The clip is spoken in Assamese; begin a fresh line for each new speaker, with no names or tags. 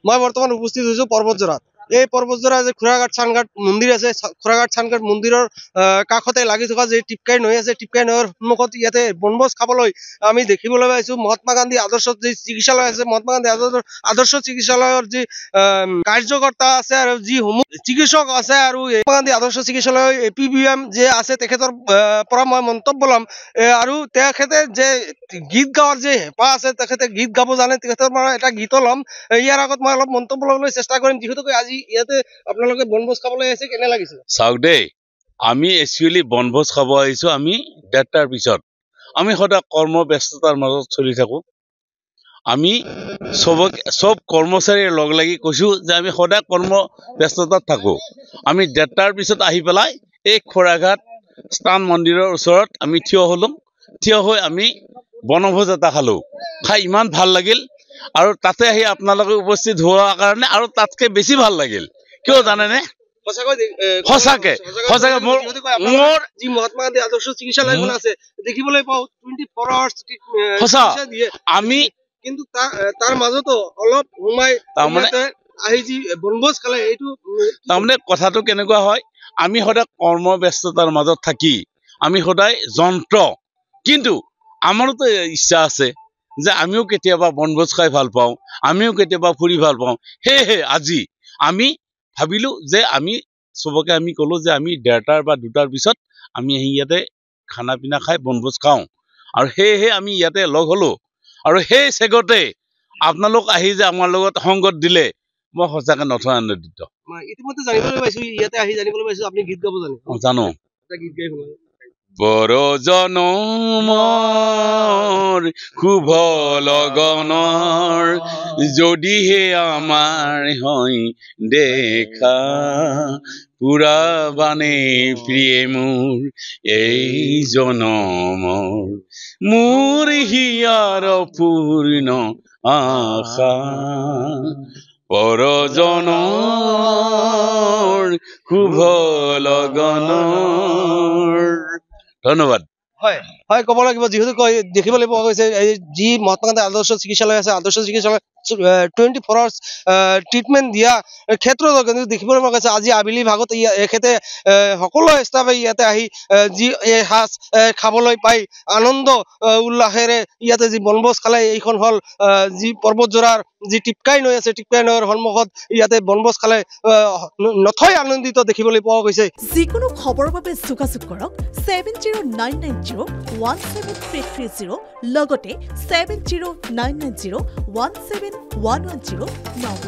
মই বৰ্তমান উপস্থিত হৈছোঁ পৰ্বতজোৰাত। এই পৰ্বতজোৰা যে খুৰাঘাট চানঘাট মন্দিৰ আছে, খুৰাঘাট চানঘাট মন্দিৰৰ কাষতে লাগি থকা যে টিপকাই নৈ আছে, টিপকাই নৈৰ সন্মুখত ইয়াতে বনভোজ খাবলৈ আমি দেখিবলৈ পাইছোঁ। মহাত্মা গান্ধী আদৰ্শ যি চিকিৎসালয় আছে, মহাত্মা গান্ধী আদৰ্শ চিকিৎসালয়ৰ যি কাৰ্যকৰ্তা আছে আৰু যিসমূহ চিকিৎসক আছে আৰু মহাত্মা গান্ধী আদৰ্শ চিকিৎসালয় APBM যে আছে তেখেতৰ পৰা মই মন্তব্য ল'ম। আৰু তেখেতে যে গীত গাওয়াৰ যে হেঁপাহ আছে, তেখেতে গীত গাব জানে, তেখেতৰ পৰা এটা গীতো ল'ম। ইয়াৰ আগত মই অলপ মন্তব্য ল'বলৈ চেষ্টা কৰিম। যিহেতুকে আজি ইয়াতে আপোনালোকে বনভোজ খাবলৈ আহিছে, কেনে লাগিছে?
চাওক দেই, আমি একচুৱেলি বনভোজ খাব আহিছোঁ। আমি 1:30টাৰ পিছত আমি সদায় কৰ্মব্যস্ততাৰ মাজত চলি থাকোঁ। আমি চব কৰ্মচাৰীৰ লগ লাগি কৈছোঁ যে আমি সদায় কৰ্মব্যস্ততাত থাকোঁ। আমি 1:30টাৰ পিছত আহি পেলাই এই খুৰাঘাট স্থান মন্দিৰৰ ওচৰত আমি থিয় হ'লোঁ। থিয় হৈ আমি বনভোজ এটা খালোঁ। খাই ইমান ভাল লাগিল আৰু তাতে আহি আপোনালোকে উপস্থিত হোৱাৰ কাৰণে আৰু তাতকে বেছি ভাল লাগিল। কিয় জানেনে? সঁচাকে মোৰ
যি মহাত্মা গান্ধী আদৰ্শ চিকিৎসালয়খন আছে দেখিবলৈ পাওঁ 24 আৱাৰ্ছ
সঁচা আমি
কিন্তু তাৰ মাজতো অলপ সোমাই আহি যি বনভোজ খালে এইটো
তাৰমানে কথাটো কেনেকুৱা হয়, আমি সদায় কৰ্মব্যস্ততাৰ মাজত থাকি আমি সদায় যন্ত্ৰ, কিন্তু আমাৰোতো ইচ্ছা আছে যে আমিও কেতিয়াবা বনভোজ খাই ভাল পাওঁ, আমিও কেতিয়াবা ফুৰি ভাল পাওঁ। সেয়েহে আজি আমি ভাবিলোঁ যে আমি চবকে আমি ক'লোঁ যে আমি 1:30 বা 2টাৰ পিছত আমি আহি ইয়াতে খানা পিনা খাই বনভোজ খাওঁ। আৰু সেয়েহে আমি ইয়াতে লগ হ'লোঁ। আৰু সেই চেগতে আপোনালোক আহি যে আমাৰ লগত সংগত দিলে, মই সঁচাকে নথৈ আনন্দিত।
ইতিমধ্যে জানিবলৈ পাইছোঁ, ইয়াতে আহি জানিবলৈ পাইছোঁ আপুনি গীত গাব জানে।
জানো।
গীত গাই শুনাই।
বৰ জনমৰ শুভ লগনৰ যদিহে আমাৰ হয় দেখা, পুৰাবানে প্ৰিয়ে মোৰ এই জনমৰ, মোৰ হিয়াৰ পূৰ্ণ আশা। পৰজনৰ শুভ লগনৰ। ধন্যবাদ।
হয় হয়, ক'ব লাগিব। যিহেতু দেখিবলৈ পোৱা গৈছে যি মহাত্মা গান্ধী আদৰ্শ চিকিৎসালয় আছে, আদৰ্শ চিকিৎসালয় 24 আৱাৰ্ছ ট্ৰিটমেণ্ট দিয়া ক্ষেত্ৰত কিন্তু দেখিবলৈ পোৱা গৈছে আজি আবেলি ভাগত এখেতে সকলো ষ্টাফে ইয়াতে আহি যি এসাঁজ খাবলৈ পাই আনন্দ উল্লাসেৰে ইয়াতে যি বনভোজ খালে। এইখন হ'ল যি পৰ্বতজোৰাৰ যি টিপকাই নৈ আছে, টিপকাই নৈৰ সন্মুখত ইয়াতে বনভোজ খালে নথৈ আনন্দিত দেখিবলৈ পোৱা গৈছে।
যিকোনো খবৰৰ বাবে যোগাযোগ কৰক 7099017330 লগতে 7099017110 নম্বৰত।